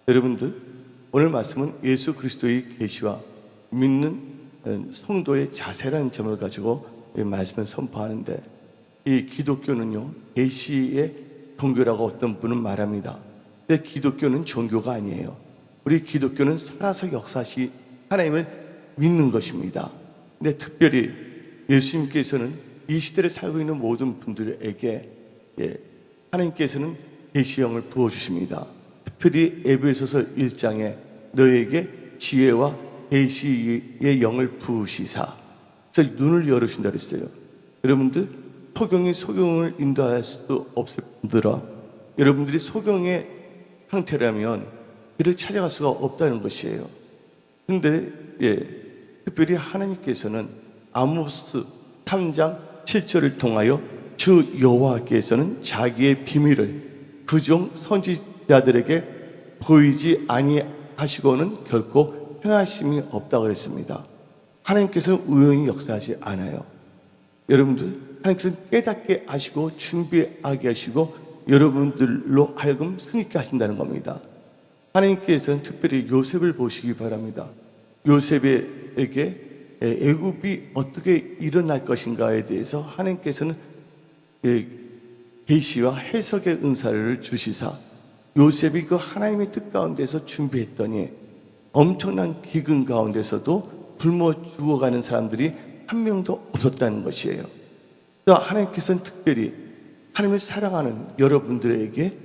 여러분들, 오늘 말씀은 예수 그리스도의 계시와 믿는 성도의 자세라는 점을 가지고 이 말씀을 선포하는데, 이 기독교는요, 계시의 종교라고 어떤 분은 말합니다. 근데 기독교는 종교가 아니에요. 우리 기독교는 살아서 역사시 하나님을 믿는 것입니다. 근데 특별히 예수님께서는 이 시대를 살고 있는 모든 분들에게 하나님께서는 계시형을 부어주십니다. 특별히 에베소서 1장에 너에게 지혜와 계시의 영을 부으시사, 그래서 눈을 열으신다 그랬어요. 여러분들, 소경이 소경을 인도할 수도 없을 분들아, 여러분들이 소경의 상태라면 그를 찾아갈 수가 없다는 것이에요. 그런데 특별히 하나님께서는 아모스 3장 7절을 통하여 주 여호와께서는 자기의 비밀을 그종 선지자들에게 보이지 아니하시고는 결코 행하심이 없다고 그랬습니다. 하나님께서는 우연히 역사하지 않아요. 여러분들, 하나님께서는 깨닫게 하시고 준비하게 하시고 여러분들로 하여금 승리케 하신다는 겁니다. 하나님께서는 특별히 요셉을 보시기 바랍니다. 요셉에게 애굽이 어떻게 일어날 것인가에 대해서 하나님께서는 계시와 해석의 은사를 주시사 요셉이 그 하나님의 뜻 가운데서 준비했더니 엄청난 기근 가운데서도 굶어 죽어가는 사람들이 한 명도 없었다는 것이에요. 하나님께서는 특별히 하나님을 사랑하는 여러분들에게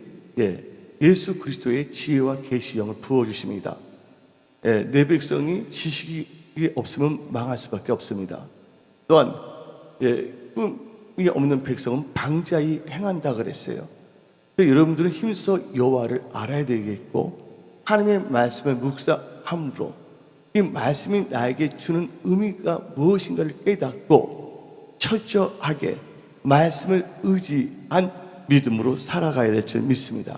예수 그리스도의 지혜와 계시형을 부어주십니다. 내 백성이 지식이 없으면 망할 수밖에 없습니다. 또한 꿈이 없는 백성은 방자히 행한다 그랬어요. 여러분들은 힘써 여호와를 알아야 되겠고, 하나님의 말씀을 묵상함으로 이 말씀이 나에게 주는 의미가 무엇인가를 깨닫고 철저하게 말씀을 의지한 믿음으로 살아가야 될 줄 믿습니다.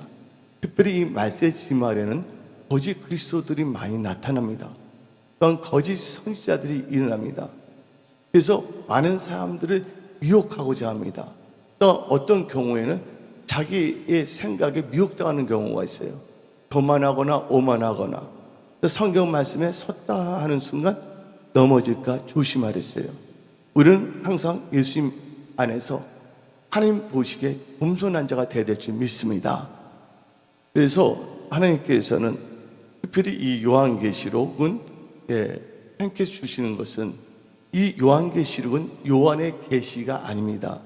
특별히 이 말세지 말에는 거짓 그리스도들이 많이 나타납니다. 또한 거짓 선지자들이 일어납니다. 그래서 많은 사람들을 미혹하고자 합니다. 또 어떤 경우에는 자기의 생각에 미혹당하는 경우가 있어요. 교만하거나 오만하거나, 성경 말씀에 섰다 하는 순간 넘어질까 조심하랬어요. 우리는 항상 예수님 안에서 하나님 보시기에 겸손한 자가 되어야 될 줄 믿습니다. 그래서 하나님께서는 특별히 이 요한계시록은 함께 주시는 것은, 이 요한계시록은 요한의 계시가 아닙니다.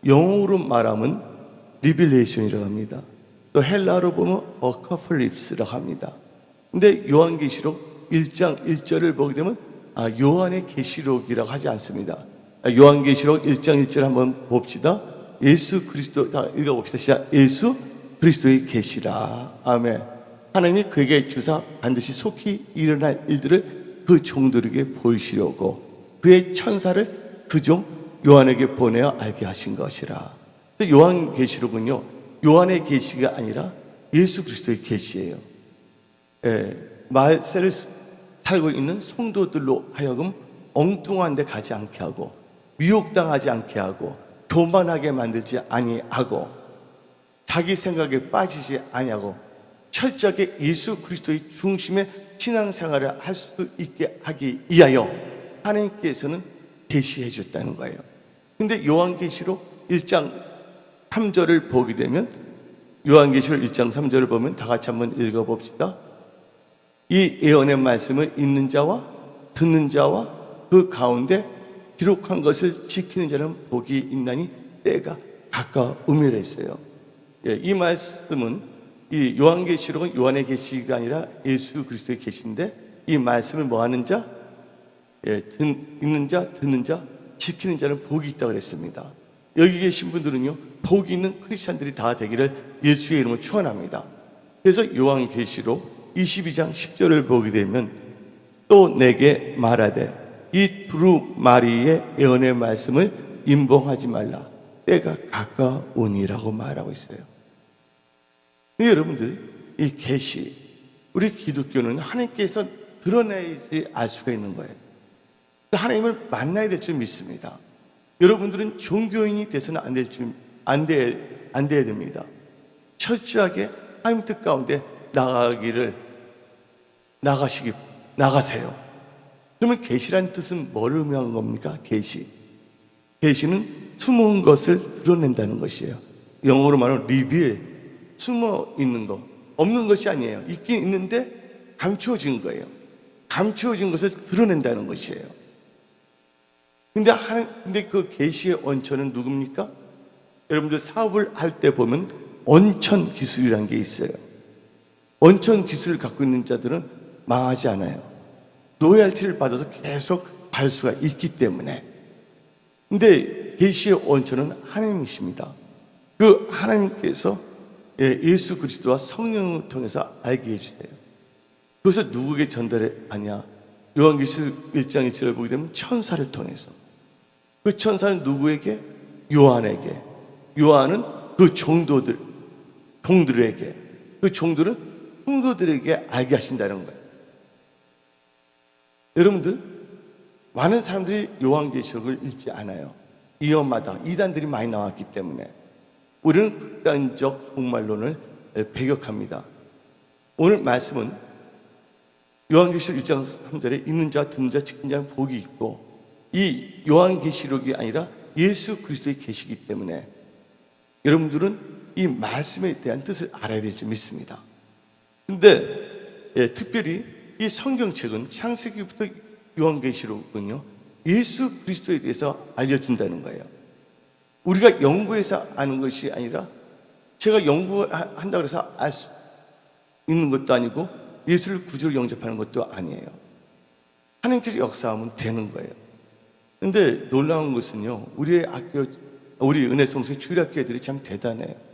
영어로 말하면 리빌레이션이라고 합니다. 또 헬라로 보면 어커플립스라고 합니다. 근데 요한계시록 1장 1절을 보게 되면 요한의 계시록이라고 하지 않습니다. 요한계시록 1장 1절 한번 봅시다. 예수 그리스도, 다 읽어봅시다. 시작. 예수 그리스도의 계시라. 아멘. 하나님이 그에게 주사 반드시 속히 일어날 일들을 그 종들에게 보이시려고 그의 천사를 그 종 요한에게 보내어 알게 하신 것이라. 요한계시록은요, 요한의 계시가 아니라 예수 그리스도의 계시예요. 말세를 살고 있는 성도들로 하여금 엉뚱한 데 가지 않게 하고, 미혹당하지 않게 하고, 교만하게 만들지 아니하고, 자기 생각에 빠지지 아니하고, 철저하게 예수 그리스도의 중심의 신앙생활을 할 수 있게 하기 위하여 하나님께서는 계시해 줬다는 거예요. 근데 요한계시록 1장 3절을 보게 되면, 요한계시록 1장 3절을 보면 다 같이 한번 읽어봅시다. 이 예언의 말씀을 읽는 자와 듣는 자와 그 가운데 기록한 것을 지키는 자는 복이 있나니 때가 가까움이라 했어요. 이 말씀은, 이 요한계시록은 요한의 계시가 아니라 예수 그리스도의 계시인데, 이 말씀을 뭐 하는 자? 읽는 자, 듣는 자, 지키는 자는 복이 있다고 그랬습니다. 여기 계신 분들은요, 복이 있는 크리스찬들이 다 되기를 예수의 이름으로 축원합니다. 그래서 요한계시록 22장 10절을 보게 되면, 또 내게 말하되 이 두루 마리의 예언의 말씀을 임봉하지 말라, 때가 가까우니라고 말하고 있어요. 여러분들, 이 계시, 우리 기독교는 하나님께서 드러내야지 알 수가 있는 거예요. 하나님을 만나야 될 줄 믿습니다. 여러분들은 종교인이 돼서는 안 돼야 됩니다. 철저하게 하나님 뜻 가운데 나가세요. 그러면 계시란 뜻은 뭘 의미한 겁니까? 계시는 숨은 것을 드러낸다는 것이에요. 영어로 말하면 reveal, 숨어 있는 거, 없는 것이 아니에요. 있긴 있는데 감추어진 거예요. 감추어진 것을 드러낸다는 것이에요. 근데 그 계시의 원천은 누굽니까? 여러분들 사업을 할 때 보면 원천 기술이라는 게 있어요. 원천 기술을 갖고 있는 자들은 망하지 않아요. 로열티를 받아서 계속 갈 수가 있기 때문에. 근데 계시의 원천은 하나님이십니다. 그 하나님께서 예수 그리스도와 성령을 통해서 알게 해주세요. 그것을 누구에게 전달해 아냐? 요한계시록 1장 1절을 보게 되면 천사를 통해서. 그 천사는 누구에게? 요한에게. 요한은 그 종들에게. 그 종들은 성도들에게 알게 하신다는 거예요. 여러분들, 많은 사람들이 요한계시록을 읽지 않아요. 이어마다 이단들이 많이 나왔기 때문에. 우리는 극단적 종말론을 배격합니다. 오늘 말씀은 요한계시록 1장 3절에 있는 자, 듣는 자, 지키는 자는 복이 있고, 이 요한계시록이 아니라 예수 그리스도의 계시이기 때문에 여러분들은 이 말씀에 대한 뜻을 알아야 될 줄 믿습니다. 근데 특별히 이 성경책은 창세기부터 요한계시록은요, 예수 그리스도에 대해서 알려준다는 거예요. 우리가 연구해서 아는 것이 아니라, 제가 연구한다고 해서 알 수 있는 것도 아니고 예수를 구주로 영접하는 것도 아니에요. 하나님께서 역사하면 되는 거예요. 근데 놀라운 것은요, 우리 은혜성소의 주일학교들이 참 대단해요.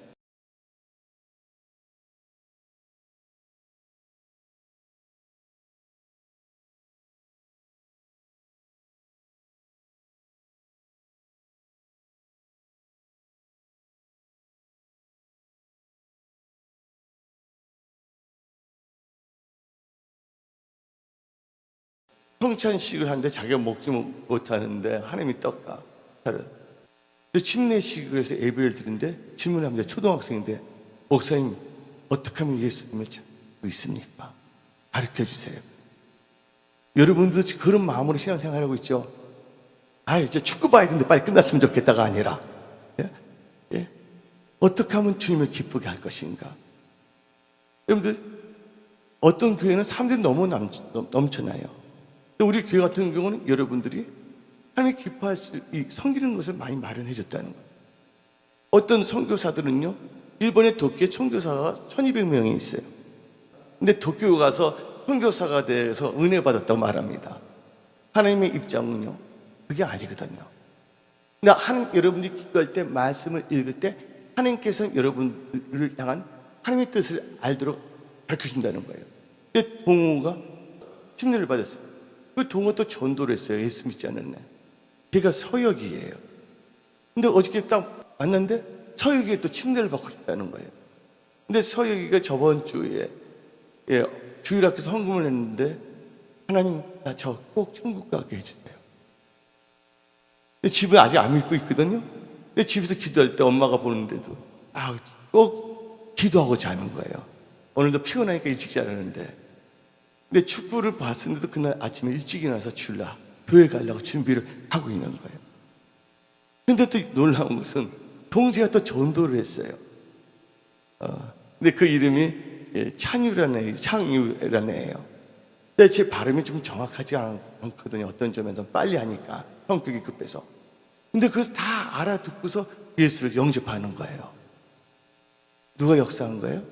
성찬식을 하는데 자기가 먹지 못하는데 하나님이 떡과 살을. 침례식을 해서 예배를 드리는데 질문합니다. 초등학생인데, 목사님 어떻게 하면 예수님을 찾을 수 있습니까? 가르쳐 주세요. 여러분도 그런 마음으로 신앙생활하고 있죠. 이제 축구 봐야 되는데 빨리 끝났으면 좋겠다가 아니라, 어떻게 하면 주님을 기쁘게 할 것인가. 여러분들, 어떤 교회는 사람들이 너무 넘쳐나요. 우리 교회 같은 경우는 여러분들이 하나님이 기뻐할 수, 섬기는 것을 많이 마련해 줬다는 거예요. 어떤 선교사들은요, 일본의 도쿄에 선교사가 1200명이 있어요. 근데 도쿄 가서 선교사가 돼서 은혜 받았다고 말합니다. 하나님의 입장은요, 그게 아니거든요. 근데 여러분들이 기도할 때, 말씀을 읽을 때 하나님께서는 여러분들을 향한 하나님의 뜻을 알도록 가르쳐 준다는 거예요. 근데 동호가 침례를 받았어요. 그 동호도 전도를 했어요. 예수 믿지 않는 날. 걔가 서역이에요. 근데 어저께 딱 만났는데 서역이가 또 침례를 받고 싶다는 거예요. 근데 서역이가 저번 주에 주일학교에서 헌금을 했는데, 하나님 나 저 꼭 천국 가게 해주세요. 근데 집에 아직 안 믿고 있거든요. 근데 집에서 기도할 때 엄마가 보는데도 꼭 기도하고 자는 거예요. 오늘도 피곤하니까 일찍 자려는데, 근데 축구를 봤는데도 그날 아침에 일찍 일어나서 교회 가려고 준비를 하고 있는 거예요. 근데 또 놀라운 것은 동지가 또 전도를 했어요. 근데 그 이름이 창유라는 애예요. 근데 제 발음이 좀 정확하지 않거든요. 어떤 점에서 빨리 하니까 성격이 급해서. 근데 그걸 다 알아듣고서 예수를 영접하는 거예요. 누가 역사한 거예요?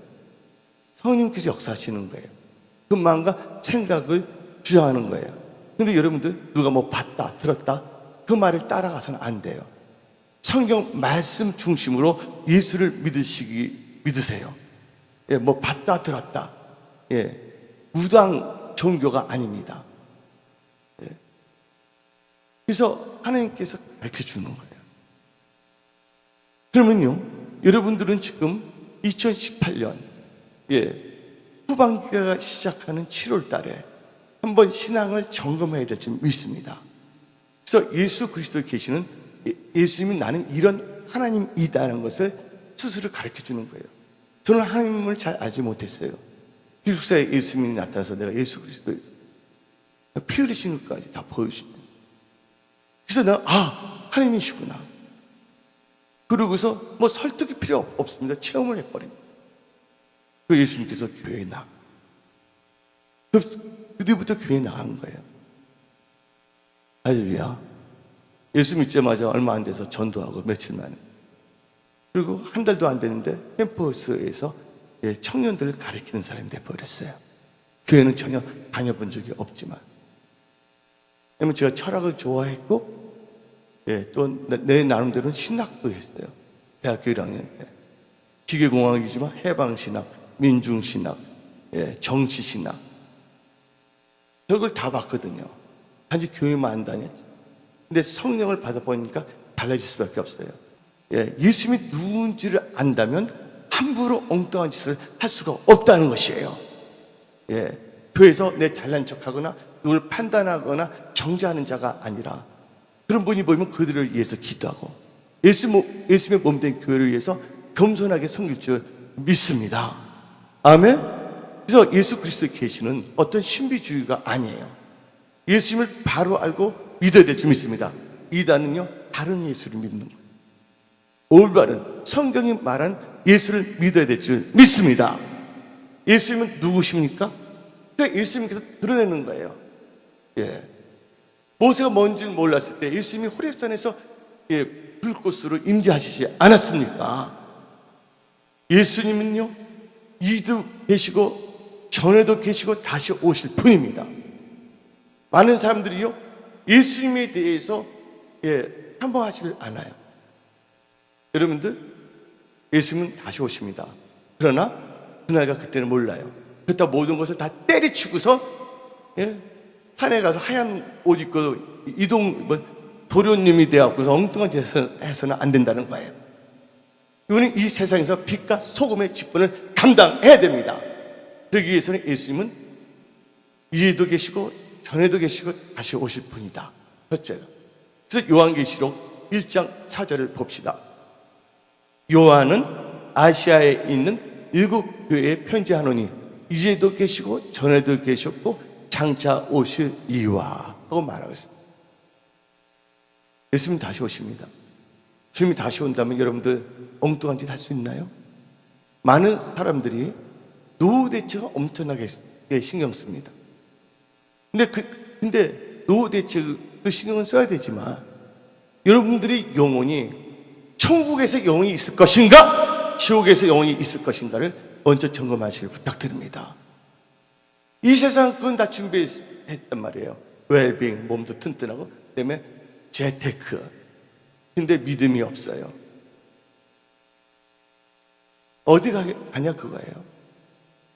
성령님께서 역사하시는 거예요. 그 마음과 생각을 주장하는 거예요. 근데 여러분들, 누가 뭐 봤다, 들었다, 그 말을 따라가서는 안 돼요. 성경 말씀 중심으로 예수를 믿으세요. 뭐 봤다, 들었다. 무당 종교가 아닙니다. 그래서 하나님께서 가르쳐 주는 거예요. 그러면요, 여러분들은 지금 2018년, 후반기가 시작하는 7월 달에 한번 신앙을 점검해야 될 줄 믿습니다. 그래서 예수 그리스도에 계시는 예수님이 나는 이런 하나님이다라는 것을 스스로 가르쳐 주는 거예요. 저는 하나님을 잘 알지 못했어요. 기숙사에 예수님이 나타나서 내가 예수 그리스도에 피 흘리신 것까지 다 보여주시면서, 그래서 내가 하나님이시구나. 그러고서 뭐 설득이 필요 없습니다. 체험을 해버립니다. 그 예수님께서 교회에 그 뒤부터 교회에 나간 거예요. 할렐루야. 예수 믿자마자 얼마 안 돼서 전도하고 며칠 만에, 그리고 한 달도 안 됐는데 캠퍼스에서 청년들을 가르치는 사람이 돼버렸어요. 교회는 전혀 다녀본 적이 없지만, 왜냐면 제가 철학을 좋아했고, 또 내 나름대로는 신학도 했어요. 대학교 1학년 때 기계공학이지만 해방신학, 민중신학, 정치신학, 별걸 다 봤거든요. 단지 교회만 안 다녔죠. 근데 성령을 받아보니까 달라질 수밖에 없어요. 예수님이 누군지를 안다면 함부로 엉뚱한 짓을 할 수가 없다는 것이에요. 교회에서 내 잘난 척하거나 누굴 판단하거나 정죄하는 자가 아니라, 그런 분이 보이면 그들을 위해서 기도하고 예수님의 몸된 교회를 위해서 겸손하게 섬길 줄 믿습니다. 아멘. 그래서 예수 그리스도에 계시는 어떤 신비주의가 아니에요. 예수님을 바로 알고 믿어야 될 줄 믿습니다. 이단은요, 다른 예수를 믿는 거예요. 올바른 성경이 말한 예수를 믿어야 될 줄 믿습니다. 예수님은 누구십니까? 그러니까 예수님께서 드러내는 거예요. 모세가 뭔지를 몰랐을 때 예수님이 호렙산에서 불꽃으로 임재하시지 않았습니까? 예수님은요, 이도 계시고 전에도 계시고 다시 오실 분입니다. 많은 사람들이요, 예수님에 대해서 탐험하지 않아요. 여러분들, 예수님은 다시 오십니다. 그러나 그날과 그때는 몰라요. 그렇다 모든 것을 다 때려치고서 산에 가서 하얀 옷 입고 도련님이 되었고서 엉뚱한 짓 해서는 안 된다는 거예요. 이거는 이 세상에서 빛과 소금의 직분을 감당해야 됩니다. 그러기 위해서는 예수님은 이에도 계시고 전에도 계시고 다시 오실 분이다. 첫째가. 그래서 요한계시록 1장 4절을 봅시다. 요한은 아시아에 있는 7교회에 편지하노니 이제도 계시고 전에도 계셨고 장차 오실 이와 하고 말하고 있습니다. 예수님 다시 오십니다. 주님이 다시 온다면 여러분들 엉뚱한 짓 할 수 있나요? 많은 사람들이 노후 대책을 엄청나게 신경 씁니다. 근데 노후 대책도 신경은 써야 되지만, 여러분들이 영혼이 천국에서 영혼이 있을 것인가, 지옥에서 영혼이 있을 것인가를 먼저 점검하시길 부탁드립니다. 이 세상 그건 다 준비했단 말이에요. 웰빙, 몸도 튼튼하고, 그다음에 재테크. 근데 믿음이 없어요. 어디 가냐 그거예요.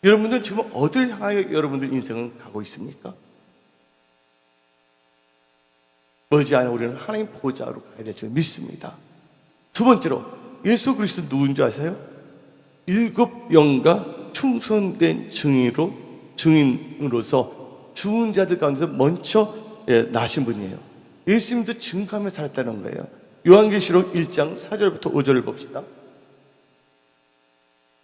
여러분들 지금 어딜 향하여 여러분들 인생은 가고 있습니까? 머지않아 우리는 하나님 보좌로 가야 될 줄 믿습니다. 두 번째로, 예수 그리스도 누군지 아세요? 7영과 충성된 증인으로서 죽은 자들 가운데서 먼저 나신 분이에요. 예수님도 증거하며 살았다는 거예요. 요한계시록 1장 4절부터 5절을 봅시다.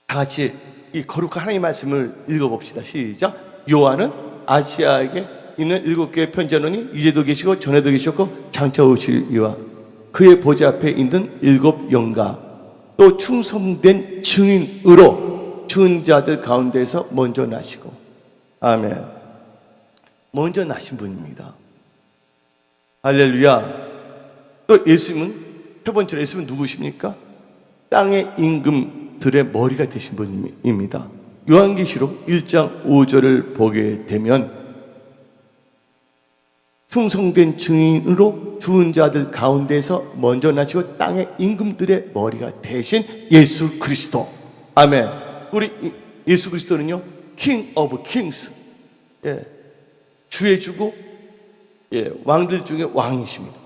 다 같이 이 거룩한 하나님의 말씀을 읽어봅시다. 시작. 요한은 아시아에게 있는 7교회 편지하노니 이제도 계시고 전에도 계셨고 장차 오실 이와 그의 보좌 앞에 있는 7영과 또 충성된 증인으로 죽은 자들 가운데서 먼저 나시고. 아멘. 먼저 나신 분입니다. 할렐루야. 또 예수님은, 세 번째로 예수님은 누구십니까? 땅의 임금들의 머리가 되신 분입니다. 요한계시록 1장 5절을 보게 되면 충성된 증인으로 죽은 자들 가운데서 먼저 나시고 땅의 임금들의 머리가 되신 예수 그리스도. 아멘. 우리 예수 그리스도는요, King of Kings, 주의 주고 왕들 중에 왕이십니다.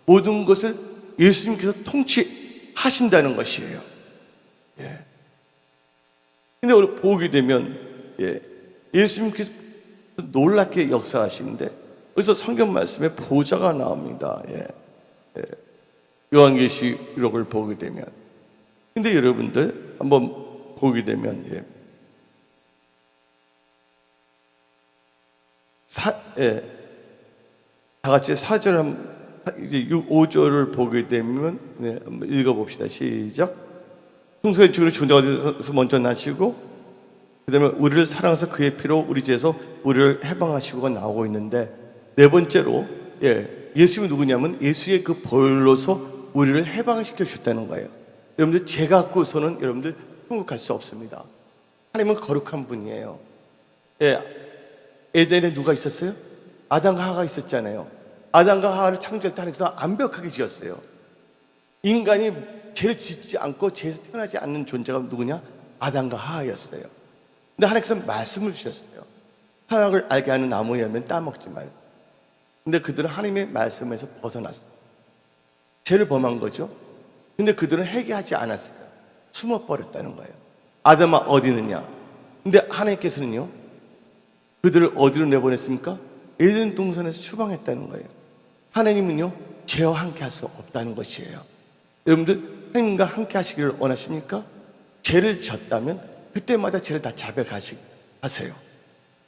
모든 것을 예수님께서 통치하신다는 것이에요. 근데 오늘 보게 되면 예수님께서 놀랍게 역사하시는데, 그래서 성경 말씀에 보좌가 나옵니다. 요한계시록을 보게 되면. 근데 여러분들 한번 보게 되면 예, 다 같이 4절 이제 5절을 보게 되면 한번 읽어봅시다. 시작. 풍성의 죽으로 죽은 자가 어디서 먼저 나시고 그 다음에 우리를 사랑해서 그의 피로 우리 죄에서 우리를 해방하시고가 나오고 있는데, 네 번째로 예수님이 누구냐면 예수의 그 보혈로서 우리를 해방시켜 주셨다는 거예요. 여러분들 죄 갖고서는 여러분들 천국 갈 수 없습니다. 하나님은 거룩한 분이에요. 에덴에 누가 있었어요? 아담과 하와가 있었잖아요. 아담과 하와를 창조할 때 하나님께서 완벽하게 지었어요. 인간이 죄를 짓지 않고 죄에서 태어나지 않는 존재가 누구냐? 아담과 하와였어요. 근데 하나님께서 말씀을 주셨어요. 선악을 알게 하는 나무에 열면 따먹지 말고. 근데 그들은 하나님의 말씀에서 벗어났어요. 죄를 범한 거죠. 근데 그들은 회개하지 않았어요. 숨어버렸다는 거예요. 아담아 어디 있느냐? 근데 하나님께서는요, 그들을 어디로 내보냈습니까? 에덴 동산에서 추방했다는 거예요. 하나님은요, 죄와 함께 할 수 없다는 것이에요. 여러분들 하나님과 함께 하시기를 원하십니까? 죄를 졌다면 그때마다 죄를 다 자백하세요.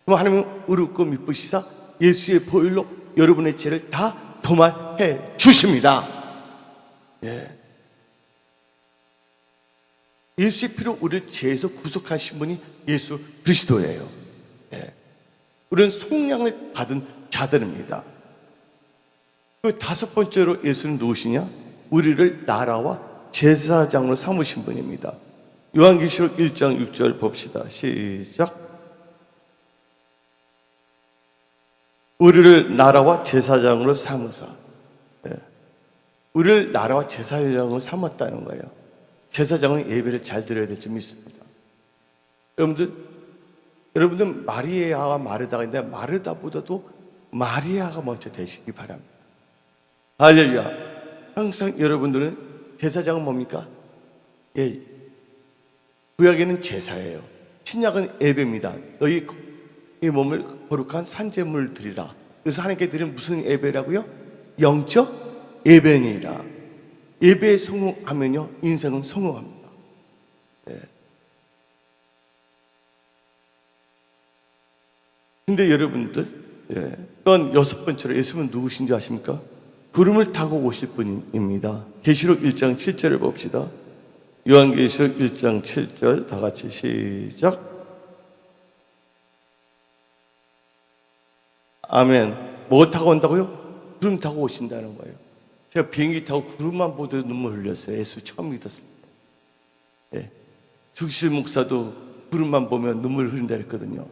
그럼 하나님은 의롭고 미쁘시사 예수의 보혈로 여러분의 죄를 다 도말해 주십니다. 예수의 피로 우리를 죄에서 구속하신 분이 예수 그리스도예요. 우리는 속량을 받은 자들입니다. 그 다섯 번째로 예수는 누구시냐? 우리를 나라와 제사장으로 삼으신 분입니다. 요한계시록 1장 6절 봅시다. 시작. 우리를 나라와 제사장으로 삼으사. 우리를 나라와 제사장으로 삼았다는 거예요. 제사장은 예배를 잘 드려야 될 줄 믿습니다. 여러분들 마리아와 마르다가 있는데 마르다보다도 마리아가 먼저 되시기 바랍니다. 할렐루야. 항상 여러분들은 제사장은 뭡니까? 구약에는 제사예요. 신약은 예배입니다. 너희 몸을 거룩한 산제물을 드리라. 그래서 하나님께 드리는 무슨 예배라고요? 영적 예배니라. 예배에 성공하면요, 인생은 성공합니다. 근데 여러분들, 또한 여섯 번째로 예수님은 누구신지 아십니까? 구름을 타고 오실 분입니다. 계시록 1장 7절을 봅시다. 요한계시록 1장 7절 다 같이 시작. 아멘. 뭐 타고 온다고요? 구름 타고 오신다는 거예요. 제가 비행기 타고 구름만 보도 눈물 흘렸어요. 예수 처음 믿었습니다. 죽실 목사도 구름만 보면 눈물 흘린다 그랬거든요.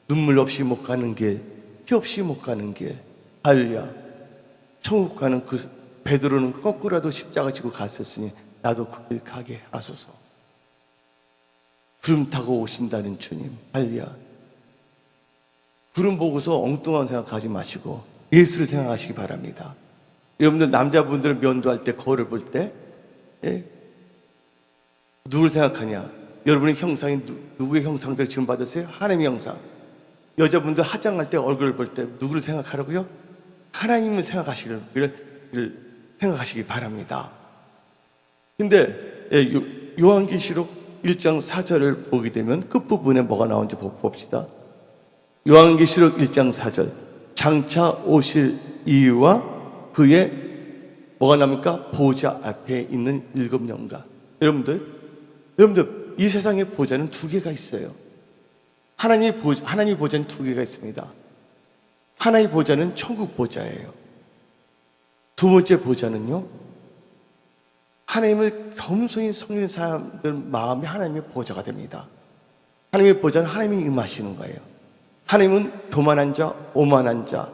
눈물 없이 못 가는 길, 피 없이 못 가는 길. 할렐루야. 천국 가는 그 베드로는 거꾸로라도 십자가 지고 갔었으니 나도 그 길 가게 하소서. 구름 타고 오신다는 주님. 할렐루야. 구름 보고서 엉뚱한 생각하지 마시고 예수를 생각하시기 바랍니다. 여러분들 남자분들은 면도할 때 거울을 볼 때 누굴 생각하냐? 여러분의 형상이 누구의 형상들을 지금 받았어요? 하나님의 형상. 여자분들 화장할 때 얼굴을 볼 때 누구를 생각하라고요? 하나님을 생각하시기 바랍니다. 근데 요한계시록 1장 4절을 보게 되면 끝부분에 뭐가 나오는지 봅시다. 요한계시록 1장 4절. 장차 오실 이유와 그의 뭐가 납니까? 보좌 앞에 있는 일곱 영가. 여러분들 이 세상의 보좌는 두 개가 있어요. 하나님의 보좌는 두 개가 있습니다. 하나의 보좌는 천국 보좌예요. 두 번째 보좌는요, 하나님을 겸손히 섬기는 사람들 마음이 하나님의 보좌가 됩니다. 하나님의 보좌는 하나님이 임하시는 거예요. 하나님은 교만한 자, 오만한 자,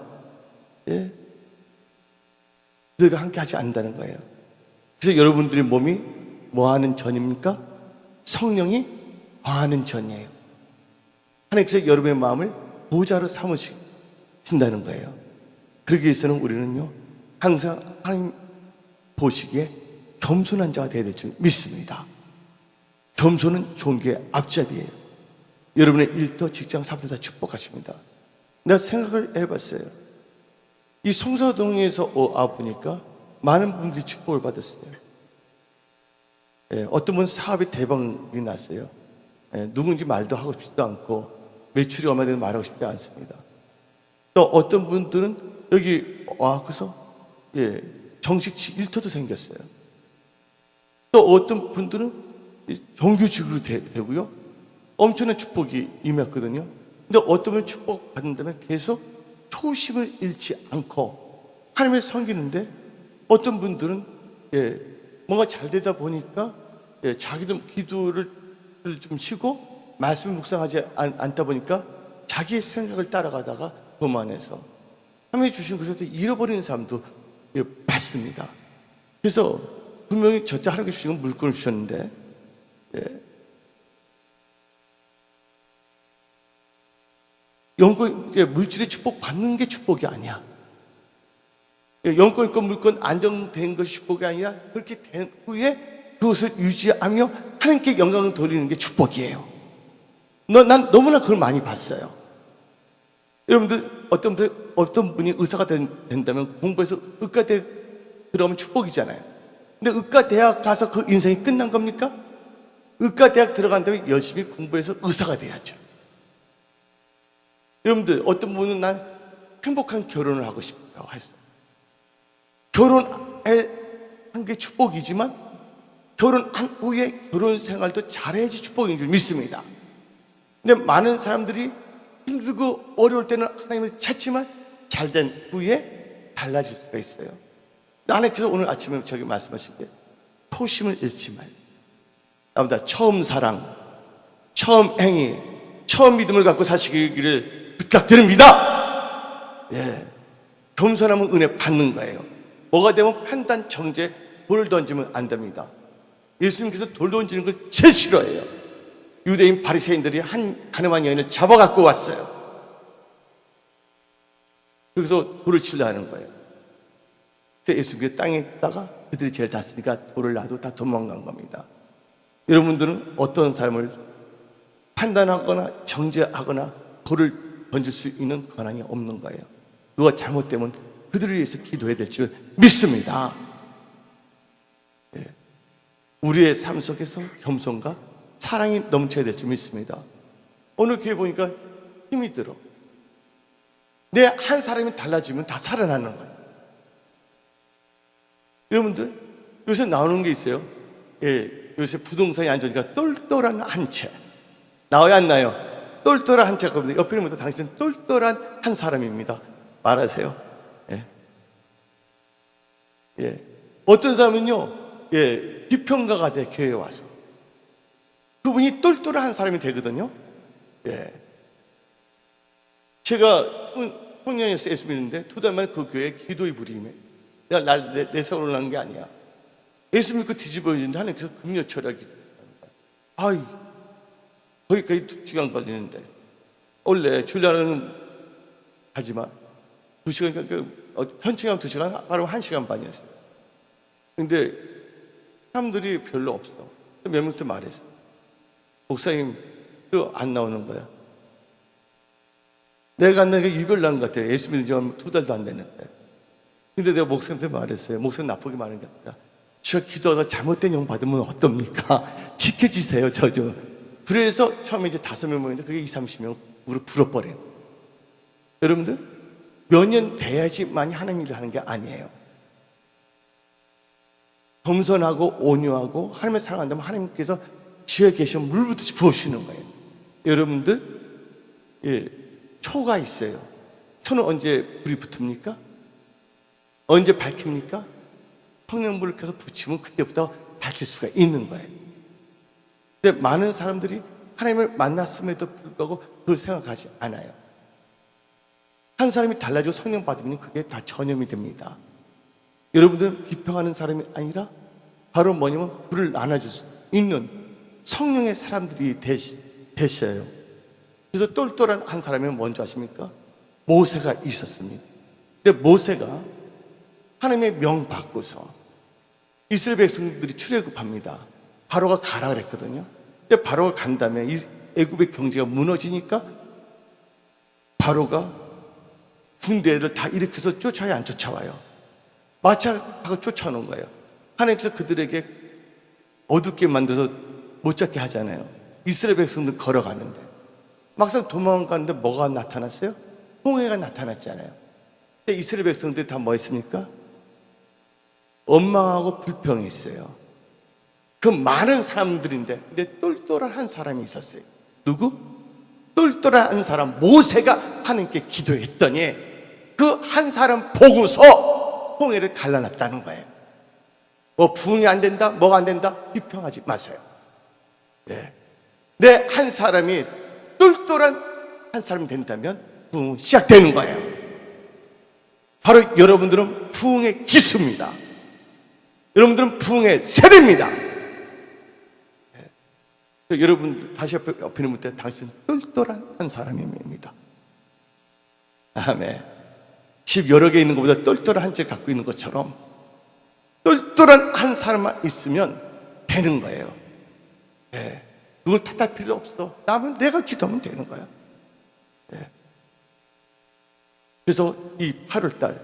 너희가 함께 하지 않는다는 거예요. 그래서 여러분들의 몸이 뭐 하는 전입니까? 성령이 거하는 전이에요. 하나님께서 여러분의 마음을 보좌로 삼으신다는 거예요. 그러기 위해서는 우리는요, 항상 하나님 보시기에 겸손한 자가 되어야 될 줄 믿습니다. 겸손은 존귀의 앞잡이에요. 여러분의 일터, 직장, 사업도 다 축복하십니다. 내가 생각을 해봤어요. 이 송사동에서 와보니까 많은 분들이 축복을 받았어요. 어떤 분은 사업이 대박이 났어요. 누군지 말도 하고 싶지도 않고 매출이 얼마 되는 말하고 싶지 않습니다. 또 어떤 분들은 여기 와서 정식치 일터도 생겼어요. 또 어떤 분들은 정규직으로 되고요. 엄청난 축복이 임했거든요. 근데 어떤 분은 축복 받는다면 계속 초심을 잃지 않고 하나님을 섬기는데, 어떤 분들은 뭔가 잘 되다 보니까 자기도 기도를 좀 쉬고 말씀을 묵상하지 않다 보니까 자기의 생각을 따라가다가 교만해서 하나님이 주신 것을 잃어버리는 사람도 봤습니다. 그래서 분명히 저때 하나님께 주신 물건을 주셨는데, 영권, 물질의 축복 받는 게 축복이 아니야. 영권 있고 물건 안정된 것이 축복이 아니라, 그렇게 된 후에 그것을 유지하며 하나님께 영광을 돌리는 게 축복이에요. 난 너무나 그걸 많이 봤어요. 여러분들, 어떤 분이 의사가 된다면 공부해서 의과대 들어가면 축복이잖아요. 근데 의과대학 가서 그 인생이 끝난 겁니까? 의과대학 들어간다면 열심히 공부해서 의사가 돼야죠. 여러분들, 어떤 분은 난 행복한 결혼을 하고 싶다고 했어요. 결혼한 게 축복이지만 결혼한 후에 결혼 생활도 잘해야지 축복인 줄 믿습니다. 근데 많은 사람들이 힘들고 어려울 때는 하나님을 찾지만 잘된 후에 달라질 수가 있어요. 하나님께서 오늘 아침에 저기 말씀하신 게 초심을 잃지 말고, 나보다 처음 사랑, 처음 행위, 처음 믿음을 갖고 사시기를 부탁드립니다. 겸손하면 은혜 받는 거예요. 뭐가 되면 판단, 정죄, 돌을 던지면 안 됩니다. 예수님께서 돌 던지는 걸 제일 싫어해요. 유대인 바리새인들이 한 가늠한 여인을 잡아갖고 왔어요. 그래서 돌을 치려 하는 거예요. 그때 예수님께서 땅에 있다가 그들이 제일 닿았으니까 돌을 놔도 다 도망간 겁니다. 여러분들은 어떤 삶을 판단하거나 정죄하거나 돌을 던질 수 있는 권한이 없는 거예요. 누가 잘못되면 그들을 위해서 기도해야 될 줄 믿습니다. 우리의 삶 속에서 겸손과 사랑이 넘쳐야 될 줄 믿습니다. 오늘 교회 보니까 힘이 들어. 내 한 사람이 달라지면 다 살아나는 거예요. 여러분들, 요새 나오는 게 있어요. 요새 부동산이 안 좋으니까 똘똘한 한 채. 나와요, 안 나요? 똘똘한 한 채가 없는데, 옆에 보면 당신은 똘똘한 한 사람입니다. 말하세요. 어떤 사람은요, 비평가가 돼, 교회에 와서. 그분이 똘똘한 사람이 되거든요. 제가 청년에서 예수 믿는데 2달 만에 그 교회에 기도의 불이 임해. 내가 내 세월을 낳은 게 아니야. 예수 믿고 뒤집어지는데 하나님께서 금요 철학이. 아이, 거기까지 2시간 걸리는데. 원래 주일날은 하지만 2시간, 천천히 하면 2시간, 바로 1시간 반이었어요. 근데 사람들이 별로 없어. 몇 명한테 말했어. 목사님, 또 안 나오는 거야. 내가 안 나는 게 유별난 것 같아요. 예수 믿은 지 2달도 안 됐는데. 근데 내가 목사님한테 말했어요. 목사님 나쁘게 말한 게 아니라, 저 기도하다 잘못된 영 받으면 어떻습니까? 지켜주세요, 저 좀. 그래서 처음에 이제 5명 모였는데 그게 20-30명으로 불어버려요. 여러분들, 몇 년 돼야지만이 하나님 일을 하는 게 아니에요. 겸손하고 온유하고 하나님을 사랑한다면 하나님께서 지에 계신 물부터 부어주시는 거예요. 여러분들, 초가 있어요. 초는 언제 불이 붙습니까? 언제 밝힙니까? 성령불을 켜서 붙이면 그때부터 밝힐 수가 있는 거예요. 근데 많은 사람들이 하나님을 만났음에도 불구하고 그걸 생각하지 않아요. 한 사람이 달라지고 성령 받으면 그게 다 전염이 됩니다. 여러분들은 비평하는 사람이 아니라 바로 뭐냐면 불을 나눠줄 수 있는 성령의 사람들이 되셔요. 그래서 똘똘한 한 사람이 뭔지 아십니까? 모세가 있었습니다. 근데 모세가 하나님의 명 받고서 이스라엘 백성들이 출애굽합니다. 바로가 가라 그랬거든요. 근데 바로가 간 다음에 애굽의 경제가 무너지니까 바로가 군대를 다 일으켜서 쫓아야 안 쫓아와요. 마차하고 쫓아오는 거예요. 하나님께서 그들에게 어둡게 만들어서 못 잡게 하잖아요. 이스라엘 백성들 걸어가는데 막상 도망가는데 뭐가 나타났어요? 홍해가 나타났잖아요. 근데 이스라엘 백성들이 다 뭐 했습니까? 원망하고 불평했어요. 그 많은 사람들인데, 근데 똘똘한 한 사람이 있었어요. 누구? 똘똘한 한 사람, 모세가 하나님께 기도했더니 그 한 사람 보고서 홍해를 갈라놨다는 거예요. 뭐 부흥이 안 된다, 뭐가 안 된다, 비평하지 마세요. 내 한 사람이 똘똘한 한 사람이 된다면 부흥이 시작되는 거예요. 바로 여러분들은 부흥의 기수입니다. 여러분들은 부흥의 세대입니다. 여러분 다시 옆에 있는 분들, 당신은 똘똘한 한 사람입니다. 아멘. 집 여러 개 있는 것보다 똘똘한 한 채 갖고 있는 것처럼 똘똘한 한 사람만 있으면 되는 거예요. 누굴 탓할 필요 없어. 나면 내가 기도하면 되는 거야. 그래서 이 8월달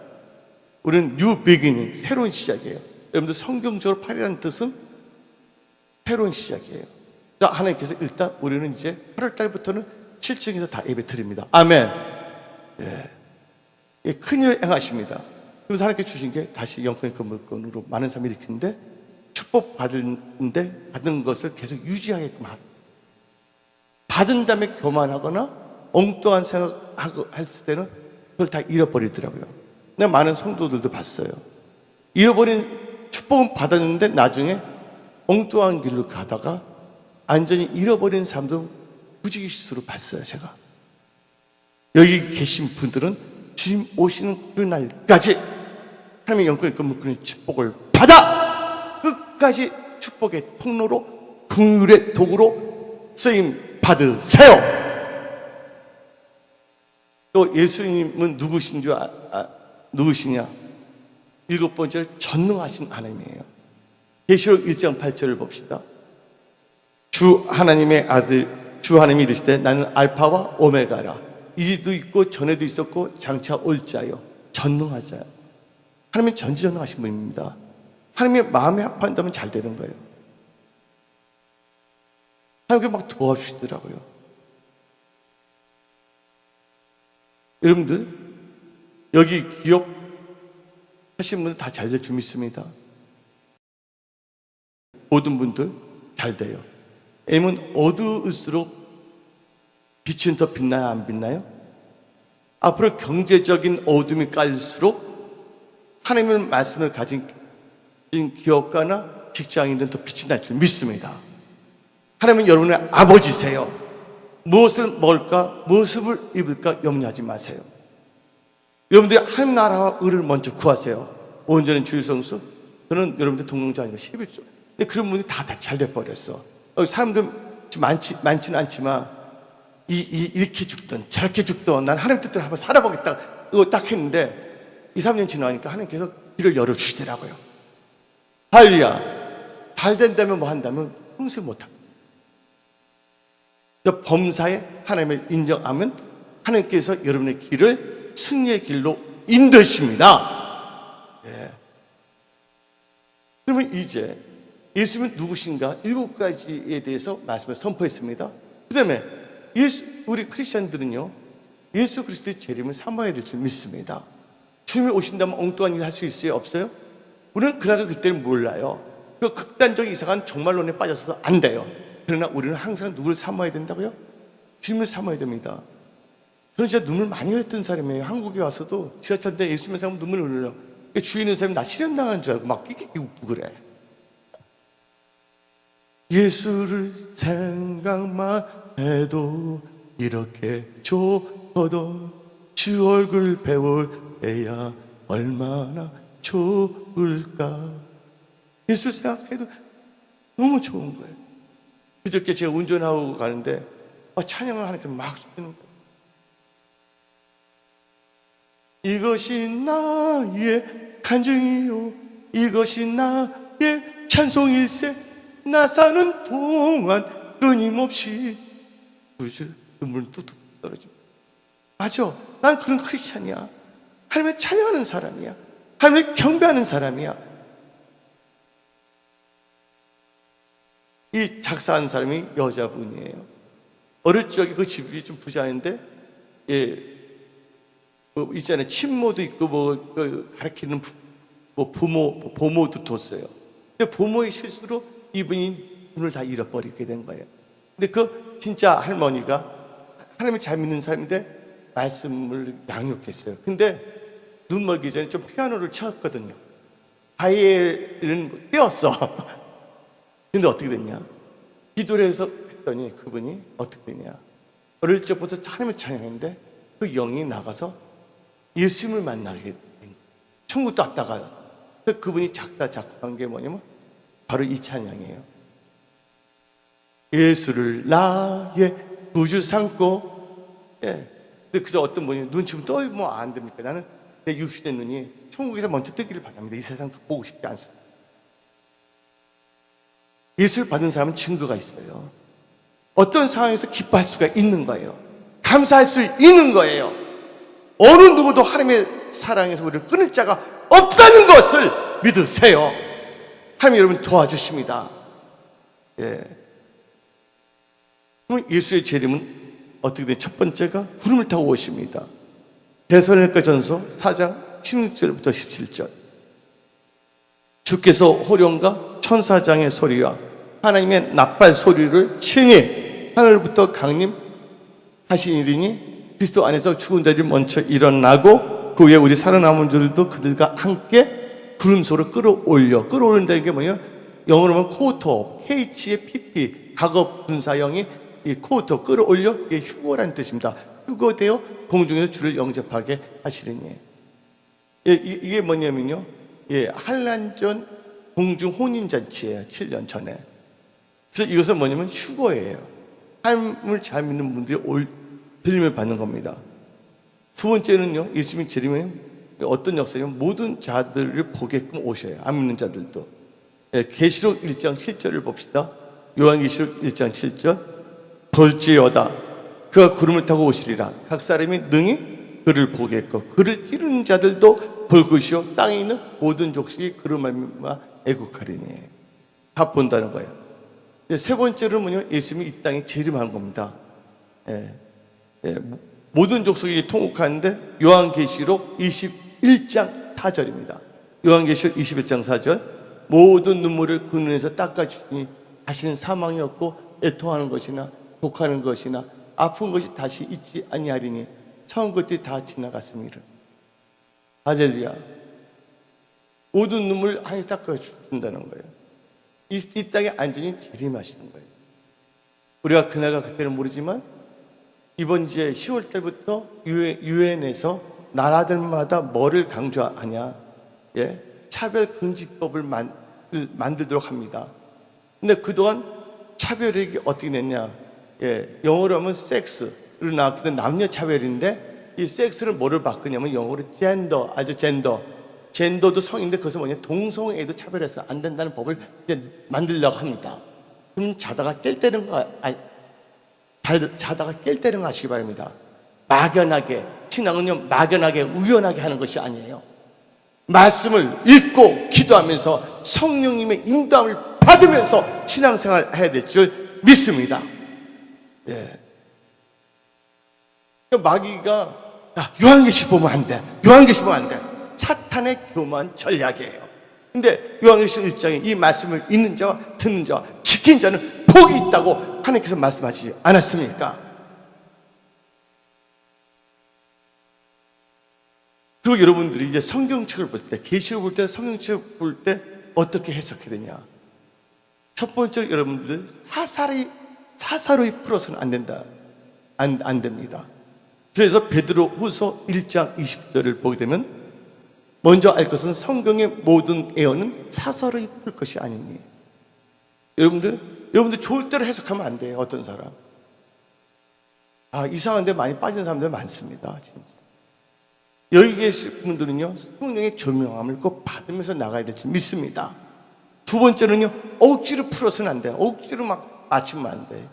우리는 뉴 비기닝, 새로운 시작이에요. 여러분들 성경적으로 8이라는 뜻은 새로운 시작이에요. 하나님께서 일단 우리는 이제 8월달부터는 7층에서 다 예배 드립니다. 아멘. 큰일 행하십니다. 그래서 하나님께 주신 게 다시 영권의 건물권으로 많은 사람이 일으키는데, 축복 받은 것을 계속 유지하게끔 하고, 받은 다음에 교만하거나 엉뚱한 생각하고 했을 때는 그걸 다 잃어버리더라고요. 내가 많은 성도들도 봤어요. 잃어버린 축복은 받았는데 나중에 엉뚱한 길로 가다가 완전히 잃어버린 사람도 부지기수로 봤어요. 제가 여기 계신 분들은 주님 오시는 그날까지 하나님의 영권의 건물권의 축복을 받아 끝까지 축복의 통로로, 긍휼의 도구로 쓰임 받으세요. 또 예수님은 누구시냐? 7번째로 전능하신 하나님이에요. 계시록 1장 8절을 봅시다. 주 하나님의 아들, 주 하나님이 이르시되 나는 알파와 오메가라. 이도 있고 전에도 있었고 장차 올 자요, 전능한 자요. 하나님은 전지전능하신 분입니다. 하나님의 마음에 합한다면 잘 되는 거예요. 하나님께 막 도와주시더라고요. 여러분들 여기 기업 하신 분들 다 잘 될 줄 믿습니다. 모든 분들 잘 돼요. 왜냐면 어두울수록 빛은 더 빛나요, 안 빛나요? 앞으로 경제적인 어둠이 깔릴수록 하나님의 말씀을 가진 기업가나 직장인들은 더 빛이 날 줄 믿습니다. 하나님은 여러분의 아버지세요. 무엇을 먹을까, 무엇을 입을까 염려하지 마세요. 여러분들이 하나님 나라와 의를 먼저 구하세요. 온전한 주의 성수. 저는 여러분들 동영자 아니고 11조. 근데 그런 분들이 다 잘 돼버렸어. 사람들 많지는 않지만 이렇게 죽든 저렇게 죽든 난 하나님 뜻대로 한번 살아보겠다, 이거 딱 했는데 2-3년 지나니까 하나님께서 길을 열어주시더라고요. 할렐루야. 잘 된다면 뭐 한다면 평생 못합니다. 범사에 하나님을 인정하면 하나님께서 여러분의 길을 승리의 길로 인도하십니다. 그러면 이제 예수님은 누구신가 7가지에 대해서 말씀을 선포했습니다. 그 다음에 우리 크리스천들은요, 예수 그리스도의 재림을 삼아야 될 줄 믿습니다. 주님이 오신다면 엉뚱한 일 할 수 있어요, 없어요? 우리는 그날과 그때를 몰라요. 그 극단적 이상한 종말론에 빠져서 안 돼요. 그러나 우리는 항상 누구를 삼아야 된다고요? 주님을 삼아야 됩니다. 저는 진짜 눈물 많이 흘렸던 사람이에요. 한국에 와서도 지하철 때 예수님을 삼으면 눈물을 흘려요. 주위 있는 사람이 나 실현당한 줄 알고 막 끼끼끼 웃고 그래. 예수를 생각만 해도 이렇게 좋거든. 주 얼굴 배울 때야 얼마나 좋을까. 예수 생각해도 너무 좋은 거예요. 그저께 제가 운전하고 가는데 찬양을 하니까 막 주는 거예요. 이것이 나의 간증이요, 이것이 나의 찬송일세. 나 사는 동안 끊임없이. 눈물은 뚝뚝 떨어집니다. 맞아, 난 그런 크리스찬이야. 하나님을 찬양하는 사람이야. 하나님을 경배하는 사람이야. 이 작사한 사람이 여자분이에요. 어릴 적에 그 집이 좀 부자인데, 뭐 있잖아요. 친모도 있고 가르치는 보모도 뒀어요. 근데 보모의 실수로 이분이 눈을 다 잃어버리게 된 거예요. 근데 그 진짜 할머니가 하나님을 잘 믿는 사람인데 말씀을 양육했어요. 근데 눈 멀기 전에 좀 피아노를 쳤거든요. 바이엘은 떼었어. 근데 어떻게 됐냐? 기도를 해서 했더니 그분이 어떻게 되냐? 어릴 적부터 하나님을 찬양했는데 그 영이 나가서 예수님을 만나게 된 거예요. 천국도 왔다가 그분이 작곡한 게 뭐냐면 바로 이 찬양이에요. 예수를 나의 구주 삼고, 예. 근데 그래서 어떤 분이 눈치면 또 뭐 안 됩니까? 나는 내 육신의 눈이 천국에서 먼저 뜨기를 바랍니다. 이 세상 보고 싶지 않습니다. 예수를 받은 사람은 증거가 있어요. 어떤 상황에서 기뻐할 수가 있는 거예요. 감사할 수 있는 거예요. 어느 누구도 하나님의 사랑에서 우리를 끊을 자가 없다는 것을 믿으세요. 하나님 여러분 도와주십니다. 예. 그럼 예수의 재림은 어떻게 되냐? 첫 번째가 구름을 타고 오십니다. 데살로니가 전서 4장 16절부터 17절. 주께서 호령과 천사장의 소리와 하나님의 나팔 소리를 친히 하늘부터 강림하시니니 그리스도 안에서 죽은 자들이 먼저 일어나고 그 후에 우리 살아남은 자들도 그들과 함께 구름소로 끌어올린다는 게 뭐냐? 영어로 하면 코토, HPP, 과거 분사형이 이 코토 끌어올려, 이게 휴거라는 뜻입니다. 휴거되어 공중에서 주를 영접하게 하시리니. 이게 뭐냐면요, 한란전 공중 혼인잔치예요. 7년 전에. 그래서 이것은 뭐냐면 휴거예요. 하나님을 잘 믿는 분들이 들림을 받는 겁니다. 두 번째는요, 예수님이 재림은 어떤 역사냐면 모든 자들을 보게끔 오셔요. 안 믿는 자들도. 계시록 1장 7절을 봅시다. 요한계시록 1장 7절. 볼지어다 그가 구름을 타고 오시리라. 각 사람이 능히 그를 보겠고 그를 찌르는 자들도 볼 것이요 땅에 있는 모든 족속이 그로 말미암아 애국하리니. 다 본다는 거예요. 세 번째로는 뭐냐? 예수님이 이 땅에 재림하는 겁니다. 모든 족속이 통곡하는데 요한계시록 21장 4절입니다. 요한계시록 21장 4절. 모든 눈물을 그 눈에서 닦아주시니 다시는 사망이 없고 애통하는 것이나 독하는 것이나 아픈 것이 다시 있지 아니하리니 처음 것들이 다 지나갔습니다. 할렐루야. 모든 눈물 하나님 닦아주신다는 거예요. 이 땅에 안전히 재림하시는 거예요. 우리가 그날과 그때는 모르지만 이번 이제 10월 달부터 유엔에서 나라들마다 뭐를 강조하냐? 차별금지법을 만들도록 합니다. 근데 그동안 차별이 어떻게 됐냐? 영어로 하면 섹스로 나왔기 때문에 남녀 차별인데 이 섹스를 뭐를 바꾸냐면 영어로 젠더, 아주 젠더. 젠더도 성인데 그것은 뭐냐? 동성애도 차별해서 안 된다는 법을 이제 만들려고 합니다. 그럼 자다가 깰 때는 자다가 깰 때는 하시기 바랍니다. 막연하게, 신앙은요 막연하게 우연하게 하는 것이 아니에요. 말씀을 읽고 기도하면서 성령님의 인도함을 받으면서 신앙생활 해야 될 줄 믿습니다. 마귀가 요한계시 보면 안 돼. 요한계시 보면 안 돼. 사탄의 교만 전략이에요. 근데 요한계시 1장에 이 말씀을 읽는 자와 듣는 자와 지킨 자는 복이 있다고 하나님께서 말씀하시지 않았습니까? 그리고 여러분들이 이제 성경책을 볼 때, 계시를 볼 때, 성경책을 볼 때 어떻게 해석해야 되냐? 첫 번째로 여러분들 사사로이 풀어서는 안 된다. 안 됩니다. 그래서 베드로후서 1장 20절을 보게 되면 먼저 알 것은 성경의 모든 애언은 사사로이 풀 것이 아니니. 여러분들 좋을 대로 해석하면 안 돼요. 어떤 사람 이상한 데 많이 빠진 사람들 많습니다. 진짜. 여기 계신 분들은요 성령의 조명함을 꼭 받으면서 나가야 될 줄 믿습니다. 두 번째는요 억지로 풀어서는 안 돼요. 억지로 막 맞추면 안 돼요.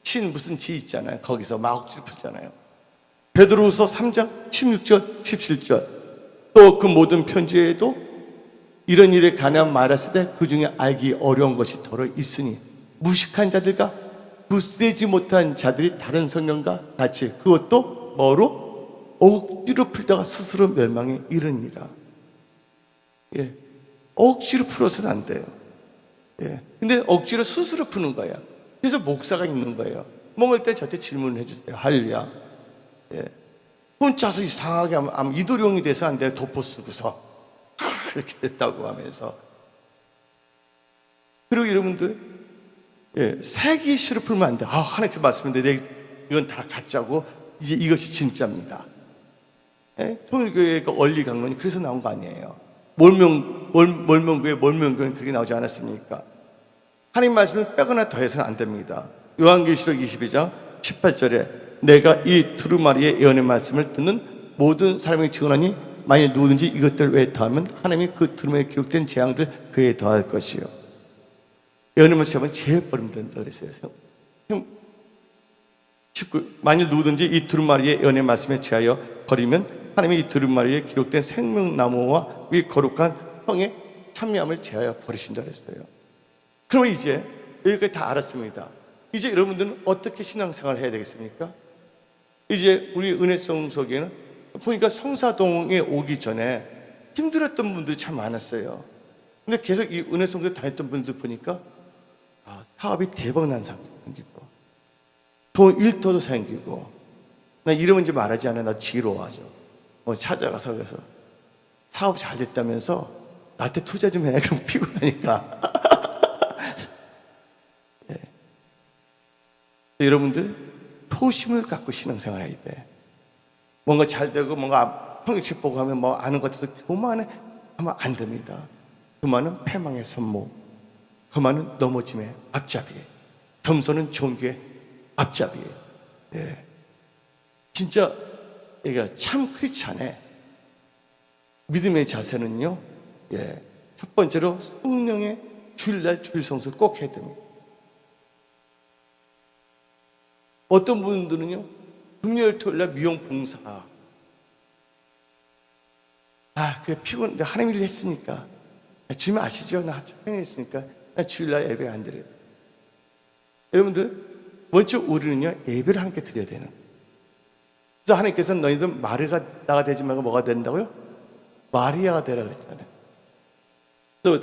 신 무슨 지 있잖아요. 거기서 막 억지로 풀잖아요. 베드로후서 3장 16절 17절. 또 그 모든 편지에도 이런 일에 관하여 말했을 때 그 중에 알기 어려운 것이 더러 있으니 무식한 자들과 굳세지 못한 자들이 다른 성령과 같이 그것도 뭐로? 억지로 풀다가 스스로 멸망에 이르니라. 예. 억지로 풀어서는 안 돼요. 예. 근데 억지로 스스로 푸는 거야. 그래서 목사가 있는 거예요. 먹을 때 저한테 질문을 해주세요. 할렐루야. 예. 혼자서 이상하게 하면 이도령이 돼서 안 돼요. 도포 쓰고서. 이렇게 됐다고 하면서. 그리고 여러분들, 예. 세기시로 풀면 안 돼. 하나님께 말씀인데 이건 다 가짜고, 이제 이것이 진짜입니다. 예? 통일교회의 그 원리 강론이 그래서 나온 거 아니에요. 몰명교회는 그렇게 나오지 않았습니까? 하나님 말씀을 빼거나 더해서는 안 됩니다. 요한계시록 22장 18절에 내가 이 두루마리의 예언의 말씀을 듣는 모든 사람에게 증언하니 만일 누구든지 이것들 외에 더하면 하나님이 그 두루마리에 기록된 재앙들 그에 더할 것이요. 예언의 말씀은 제해버리면 된다 그랬어요. 19. 만일 누구든지 이 두루마리의 예언의 말씀에 제하여 버리면 하나님이 이 두루마리에 기록된 생명나무와 위 거룩한 성의 참여함을 제하여 버리신다 그랬어요. 그러면 이제 여기까지 다 알았습니다. 이제 여러분들은 어떻게 신앙생활을 해야 되겠습니까? 이제 우리 은혜송 속에는 보니까 성사동에 오기 전에 힘들었던 분들이 참 많았어요. 근데 계속 이 은혜송에 다녔던 분들 보니까 사업이 대박 난 사람도 생기고 돈 일터도 생기고, 나 이러면 이제 말하지 않아. 나 지루하죠. 찾아가서 그래서 사업 잘 됐다면서 나한테 투자 좀 해. 그럼 피곤하니까. 네. 여러분들 토심을 갖고 신앙생활 해야 돼. 뭔가 잘 되고 뭔가 평일책 보고 하면 뭐 아는 것 같아서 교만해 하면 안 됩니다. 교만은 패망의 선모, 교만은 넘어짐의 앞잡이, 겸손은 종교의 앞잡이에요. 예. 진짜 얘가 참 크리스찬의 믿음의 자세는요, 예. 첫 번째로 성령의 주일날 주일성수를 꼭 해야 됩니다. 어떤 분들은요, 금요일 토요일날 미용봉사. 그게 피곤한데 하나님 일을 했으니까. 주님 아시죠? 나 촬영을 했으니까 나 주일날 예배 안 드려요. 여러분들, 먼저 우리는요, 예배를 하나님께 드려야 되는. 그래서 하나님께서는 너희들 마르다가 되지 말고 뭐가 된다고요? 마리아가 되라 그랬잖아요. 또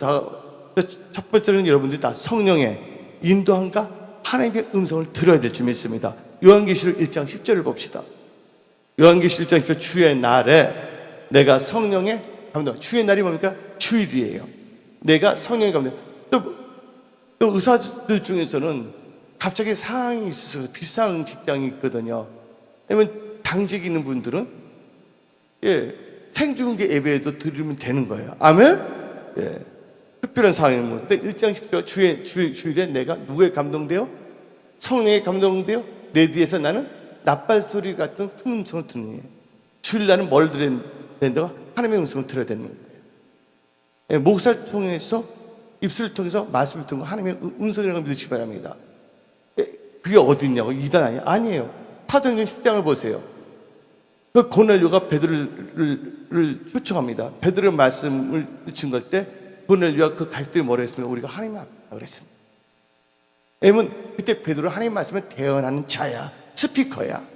첫 번째는 여러분들이 다 성령의 인도함과 하나님의 음성을 들어야 될 줄 믿습니다. 요한계시록 1장 10절을 봅시다. 요한계시록 1장 10절, 주의 날에 내가 성령의 감동. 주의 날이 뭡니까? 주일이에요. 내가 성령의 감동. 또 의사들 중에서는 갑자기 상황이 있어서 비싼 직장이 있거든요. 아니면 당직 있는 분들은 생중계 예배에도 드리면 되는 거예요. 아멘? 특별한 상황인 거예요. 근데 1장 10절 주일에 내가 누구에 감동되어? 성령에 감동되어 내 뒤에서 나는 낫발소리 같은 큰 음성을 듣는 거예요. 주일날은 뭘 들어야 된다고? 하나님의 음성을 들어야 되는 거예요. 목사를 통해서 입술을 통해서 말씀을 통해서 하나님의 음성이라고 믿으시기 바랍니다. 그게 어디 있냐고? 이단 아니에요. 사도행전 10장을 보세요. 그 고넬료가 베드로를 초청합니다. 베드로의 말씀을 증거할 때 고넬료가 그 갈들이 뭐라 했습니까? 우리가 하나님 앞이라고 그랬습니다. 왜냐면 그때 베드로 하나님 말씀을 대언하는 자야, 스피커야.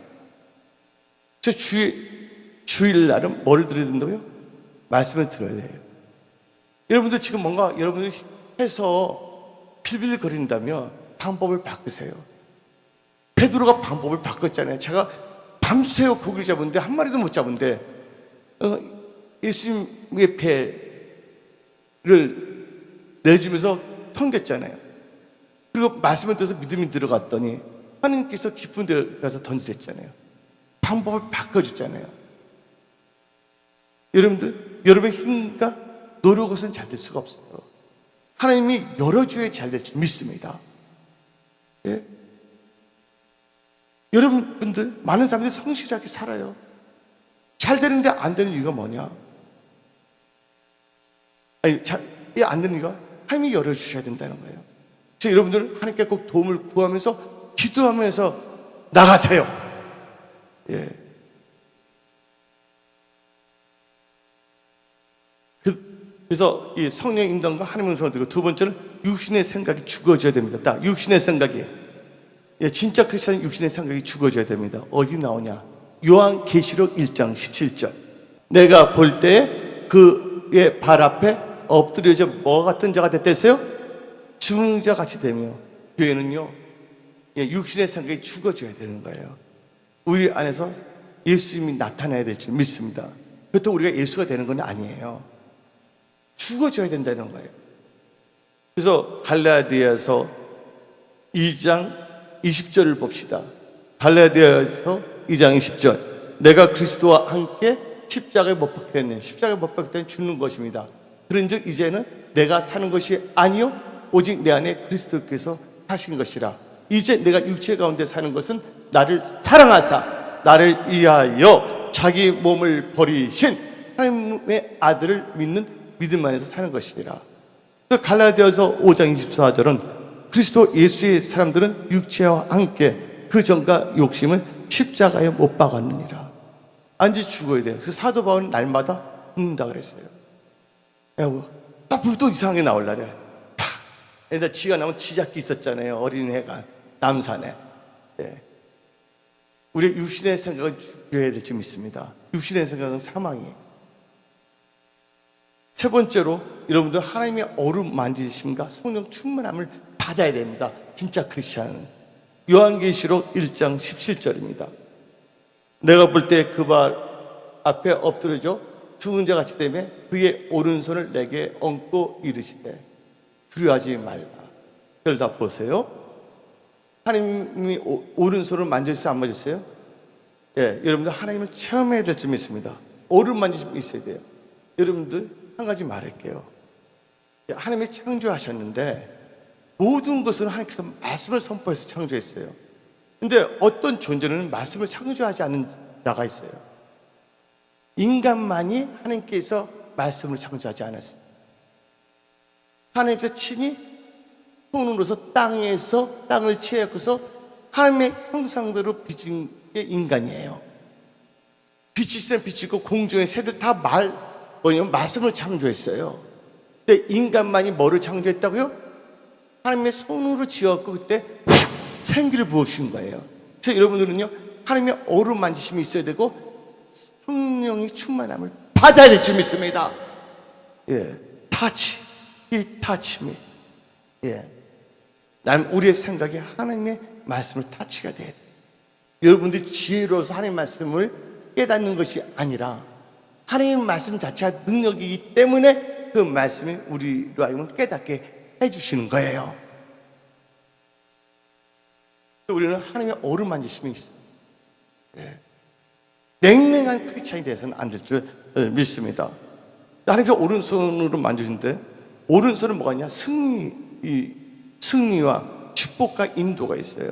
그래서 주일날은 뭘 들어야 된다고요? 말씀을 들어야 돼요. 여러분들 지금 뭔가 여러분들이 해서 빌빌거린다면 방법을 바꾸세요. 베드로가 방법을 바꿨잖아요. 제가 밤새워 고기를 잡았는데 한 마리도 못 잡은데 예수님의 배를 내주면서 ton겼잖아요. 그리고 말씀을 들어서 믿음이 들어갔더니 하나님께서 깊은 데 가서 던지랬잖아요. 방법을 바꿔줬잖아요. 여러분들, 여러분의 힘과 노력 없이는 잘 될 수가 없어요. 하나님이 열어줘야 잘 될 줄 믿습니다. 예? 여러분들, 많은 사람들이 성실하게 살아요. 잘 되는데 안 되는 이유가 뭐냐? 안 되는 이유가 하나님이 열어주셔야 된다는 거예요. 그래서 여러분들은 하나님께 꼭 도움을 구하면서 기도하면서 나가세요. 예. 그래서 이 성령의 인도함과 하나님의 음성을 듣고, 두 번째는 육신의 생각이 죽어져야 됩니다. 딱 육신의 생각이, 진짜 크리스찬은 육신의 생각이 죽어져야 됩니다. 어디 나오냐? 요한계시록 1장 17절. 내가 볼 때 그의 발 앞에 엎드려져 뭐가 같은 자가 됐다 했어요? 죽은 자 같이 되며. 교회는요, 육신의 생각이 죽어져야 되는 거예요. 우리 안에서 예수님이 나타나야 될 줄 믿습니다. 그렇다고 우리가 예수가 되는 건 아니에요. 죽어져야 된다는 거예요. 그래서 갈라디아서 2장 20절을 봅시다. 갈라디아서 2장 20절. 내가 그리스도와 함께 십자가에 못 박혔네. 십자가에 못 박혔다는 죽는 것입니다. 그런즉 이제는 내가 사는 것이 아니요 오직 내 안에 그리스도께서 사신 것이라. 이제 내가 육체 가운데 사는 것은 나를 사랑하사 나를 위하여 자기 몸을 버리신 하나님의 아들을 믿는 믿음 안에서 사는 것이니라. 갈라디아서 5장 24절은 그리스도 예수의 사람들은 육체와 함께 그 정과 욕심을 십자가에 못 박았느니라. 안지 죽어야 돼요. 그래서 사도 바울은 날마다 죽는다 그랬어요. 앞으로 또 이상하게 나올라래. 탁! 옛날 지가 나면 지잡기 있었잖아요. 어린애가 남산에. 네. 우리 육신의 생각은 죽여야 될 줄 믿습니다. 육신의 생각은 사망이에요. 세 번째로 여러분들 하나님의 얼음 만지심과 성령 충만함을 받아야 됩니다. 진짜 크리스찬은. 요한계시록 1장 17절입니다. 내가 볼 때 그 발 앞에 엎드려져 죽은 자 같이 되며 그의 오른손을 내게 얹고 이르시되 두려워하지 말라. 그걸 다 보세요. 하나님이 오른손을 만져주세요? 안 만졌어요? 예, 여러분들 하나님을 체험해야 될 줄 믿습니다. 오른 만지심이 있어야 돼요. 여러분들 한 가지 말할게요. 하나님이 창조하셨는데 모든 것은 하나님께서 말씀을 선포해서 창조했어요. 근데 어떤 존재는 말씀을 창조하지 않는 자가 있어요. 인간만이 하나님께서 말씀을 창조하지 않았어요. 하나님께서 친히 손으로서 땅을 채워서 하나님의 형상대로 빚은 게 인간이에요. 빛이 있으면 빛이 있고 공중의 새들 다 말씀을 창조했어요. 근데 인간만이 뭐를 창조했다고요? 하나님의 손으로 지었고 그때 생기를 부어주신 거예요. 그래서 여러분들은요, 하나님의 얼음 만지심이 있어야 되고 성령의 충만함을 받아야 될 줄 믿습니다. 예, 타치, 이 타치미. 예, 우리의 생각이 하나님의 말씀을 타치가 돼야 돼요. 여러분들이 지혜로워서 하나님의 말씀을 깨닫는 것이 아니라 하나님의 말씀 자체가 능력이기 때문에 그 말씀이 우리로 하여금 깨닫게 해주시는 거예요. 우리는 하나님의 얼음 만지심이 있어요. 예. 냉랭한 크리스찬이 되어서는 안 될 줄 믿습니다. 하나님께서 오른손으로 만지시는데 오른손은 뭐가 있냐? 승리와 축복과 인도가 있어요.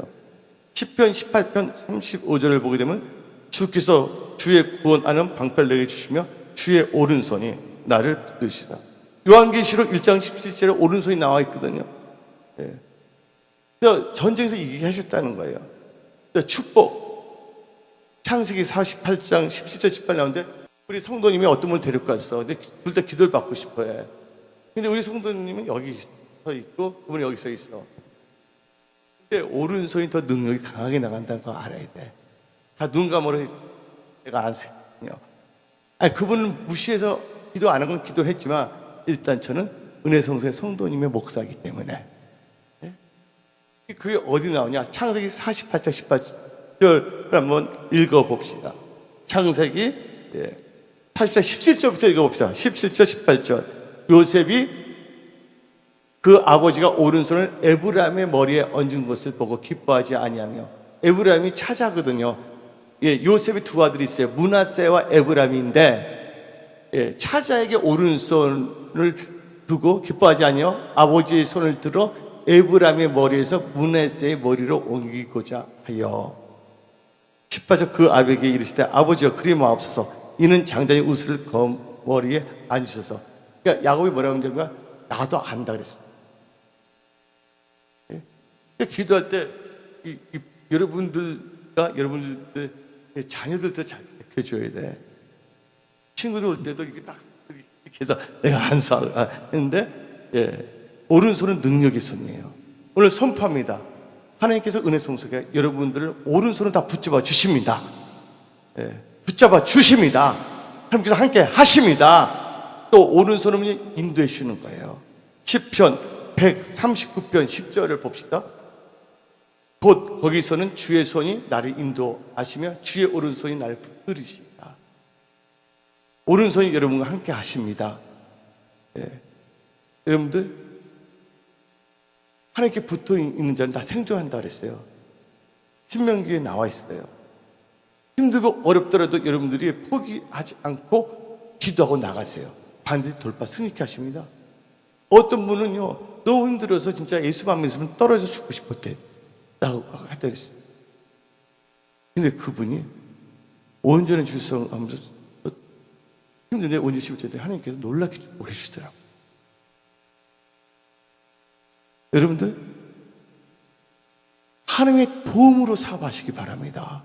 10편 18편 35절을 보게 되면 주께서 주의 구원하는 방패를 내게 주시며 주의 오른손이 나를 붙드시다. 요한계시록 1장 17절에 오른손이 나와 있거든요. 예. 전쟁에서 이기게 하셨다는 거예요. 축복. 창세기 48장 17절 18 나오는데 우리 성도님이 어떤 분을 데리고 갔어. 근데 둘 다 기도를 받고 싶어 해. 근데 우리 성도님은 여기 서 있고 그분이 여기 서 있어. 근데 오른손이 더 능력이 강하게 나간다는 거 알아야 돼. 다 눈 감으로 내가 안 세. 아니, 그분은 무시해서 기도 안 한 건 기도를 했지만 일단 저는 은혜성소의 성도님의 목사이기 때문에. 네? 그게 어디 나오냐? 창세기 48장 18절 한번 읽어봅시다. 창세기 40장 17절부터 읽어봅시다. 17절 18절. 요셉이 그 아버지가 오른손을 에브라임의 머리에 얹은 것을 보고 기뻐하지 아니하며, 에브라임이 차자거든요. 요셉이 두 아들이 있어요. 므낫세와 에브라임인데 차자에게 오른손을 두고 기뻐하지 아니하며 아버지의 손을 들어 에브라임의 머리에서 므낫세의 머리로 옮기고자 하여. 18절. 그 아버지에게 이르시되 아버지여 그리 마옵소서. 이는 장자의 우슬을 머리에 앉으셔서. 그러니까 야곱이 뭐라고 하는 거야? 나도 안다 그랬어. 기도할 때 여러분들 자녀들도 잘 가르쳐줘야 돼. 친구들 올 때도 이렇게 딱 이렇게 해서 내가 했는데 오른손은 능력의 손이에요. 오늘 선포합니다. 하나님께서 은혜 성소에 여러분들을 오른손을 다 붙잡아 주십니다. 붙잡아 주십니다. 하나님께서 함께 하십니다. 또 오른손은 인도해 주시는 거예요. 시편 139편 10절을 봅시다. 곧 거기서는 주의 손이 나를 인도하시며 주의 오른손이 나를 붙들으시다. 오른손이 여러분과 함께 하십니다. 여러분들, 하나님께 붙어 있는 자는 다 생존한다 그랬어요. 신명기에 나와 있어요. 힘들고 어렵더라도 여러분들이 포기하지 않고 기도하고 나가세요. 반드시 돌파 승리케 하십니다. 어떤 분은요, 너무 힘들어서 진짜 예수만 믿으면 떨어져 죽고 싶었대 라고 했다 그랬어요. 근데 그분이 온전히 출석하면서 힘든데 온전히 씹을 때 하나님께서 놀랍게 축복해 주시더라고요. 여러분들, 하나님의 도움으로 사업하시기 바랍니다.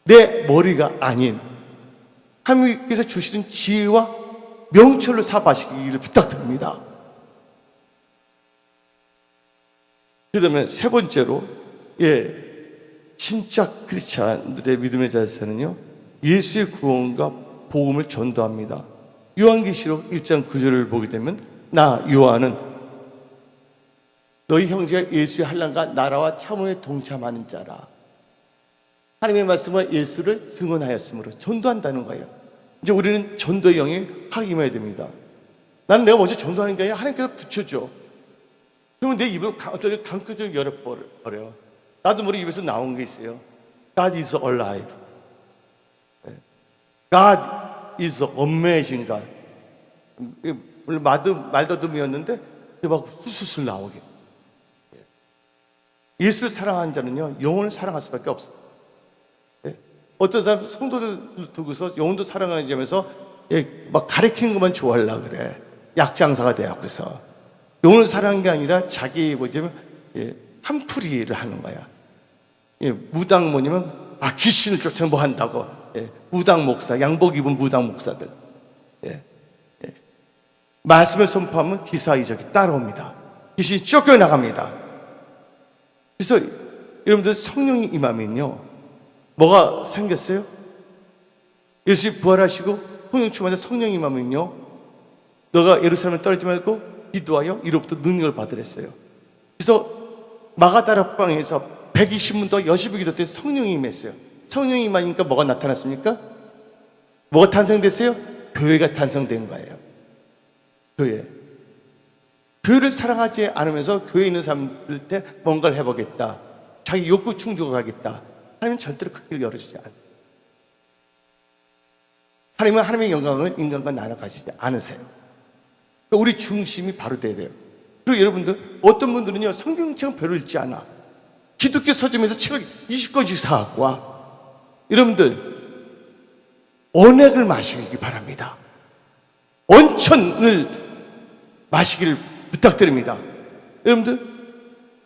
내 머리가 아닌 하나님께서 주시는 지혜와 명철로 사업하시기를 부탁드립니다. 그 다음에 세 번째로, 진짜 크리스찬들의 믿음의 자세는요, 예수의 구원과 복음을 전도합니다. 요한계시록 1장 9절을 보게 되면, 나 요한은 너희 형제가 예수의 환난과 나라와 참음에 동참하는 자라. 하나님의 말씀과 예수를 증언하였으므로 전도한다는 거예요. 이제 우리는 전도의 영에 확 임해야 됩니다. 나는 내가 먼저 전도하는 게 아니라 하나님께서 붙여줘. 그러면 내 입을 강끈적으로 열어버려요. 나도 모르게 입에서 나온 게 있어요. God is alive. God is amazing God. 물론 말더듬이었는데 막 수술술 나오게. 예수를 사랑하는 자는요, 영혼을 사랑할 수밖에 없어요. 어떤 사람 성도를 두고서 영혼도 사랑하는 점에서 막 가리키는 것만 좋아하려고 그래. 약장사가 되어서 영혼을 사랑하는 게 아니라 자기 한풀이를 하는 거야. 무당모님은 귀신을 쫓아 뭐 한다고. 무당 목사, 양복 입은 무당 목사들. 말씀을 선포하면 기사의적이 따라옵니다. 귀신이 쫓겨나갑니다. 그래서 여러분들, 성령이 임하면요, 뭐가 생겼어요? 예수님 부활하시고 성령 충만해서 성령이 임하면요, 너가 예루살렘에 떨어지지 말고 기도하여 이로부터 능력을 받으랬어요. 그래서 마가다락방에서 120분 더 여시부 기도 때 성령이 임했어요. 성령이 임하니까 뭐가 나타났습니까? 뭐가 탄생됐어요? 교회가 탄생된 거예요. 교회를 사랑하지 않으면서 교회에 있는 사람들 때 뭔가를 해보겠다, 자기 욕구 충족을 하겠다, 하나님은 절대로 그 길을 열어주지 않아요. 하나님은 하나님의 영광을 인간과 나눠가시지 않으세요. 그러니까 우리 중심이 바로 돼야 돼요. 그리고 여러분들, 어떤 분들은요, 성경책은 별로 읽지 않아. 기독교 서점에서 책을 20권씩 사갖고 와. 여러분들, 언약을 마시기 바랍니다. 원천을 마시기를 부탁드립니다. 여러분들,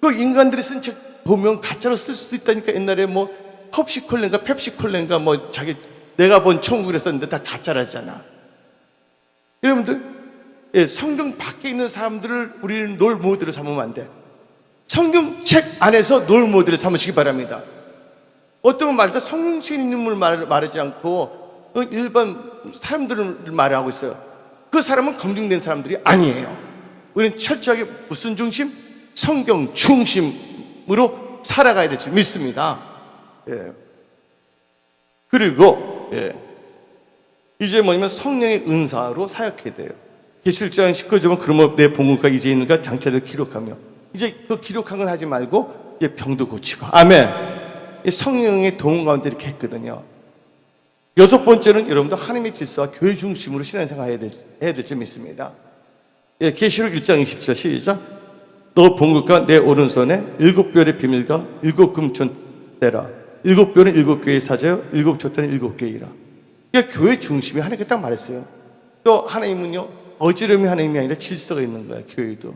그 인간들이 쓴 책 보면 가짜로 쓸 수도 있다니까. 옛날에 뭐 컵시콜레인가 펩시콜레인가 뭐 내가 본 천국을 썼는데 다 가짜라잖아. 여러분들, 성경 밖에 있는 사람들을 우리는 롤 모델로 삼으면 안 돼. 성경책 안에서 롤 모델을 삼으시기 바랍니다. 어떤 분 말할 때 성경책에 있는 인물 말하지 않고 일반 사람들을 말하고 있어요. 그 사람은 검증된 사람들이 아니에요. 우리는 철저하게 무슨 중심? 성경 중심으로 살아가야 될 줄 믿습니다. 그리고 이제 뭐냐면 성령의 은사로 사역해야 돼요. 계시록장 19절 그러면 내 봉급과 이제 있는가 장차를 기록하며, 이제 그 기록한 건 하지 말고 이제 병도 고치고. 아멘. 성령의 도움 가운데 이렇게 했거든요. 여섯 번째는 여러분도 하나님의 질서와 교회 중심으로 신앙생활 해야 될 줄 믿습니다. 계시록 1장 20절 시작. 너 봉급과 내 오른손에 7별의 비밀과 7금촌 떼라. 7별은 7개의 사제요 7촛대는 7개이라. 그러니까 교회 중심이 하나님께 딱 말했어요. 또 하나님은요, 어지럼이 하나님이 아니라 질서가 있는 거야. 교회도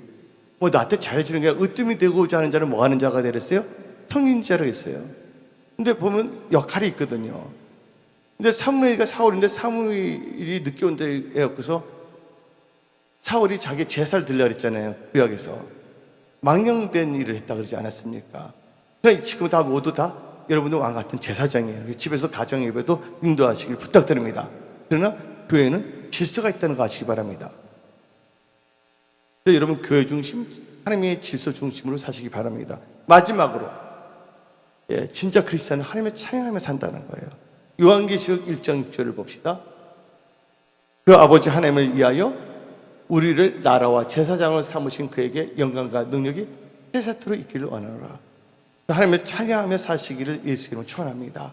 뭐 나한테 잘해주는 게 으뜸이 되고자 하는 자는 뭐 하는 자가 되랬어요? 성인자라고 했어요. 근데 보면 역할이 있거든요. 근데 사무엘과 사울인데, 사무엘이 늦게 온다 해갖고서 사울이 자기 제사를 드리려고 했잖아요. 구약에서 망령된 일을 했다 그러지 않았습니까? 그러니까 지금 다 모두 다 여러분도 왕 같은 제사장이에요. 집에서 가정 예배도 인도하시길 부탁드립니다. 그러나 교회는 질서가 있다는 거 아시기 바랍니다. 그래서 여러분 교회 중심, 하나님의 질서 중심으로 사시기 바랍니다. 마지막으로 진짜 크리스찬은 하나님을 찬양하며 산다는 거예요. 요한계시록 1장 6절을 봅시다. 그 아버지 하나님을 위하여 우리를 나라와 제사장을 삼으신 그에게 영광과 능력이 세세토록 있기를 원하노라. 하나님을 찬양하며 사시기를 예수 이름으로 축원합니다.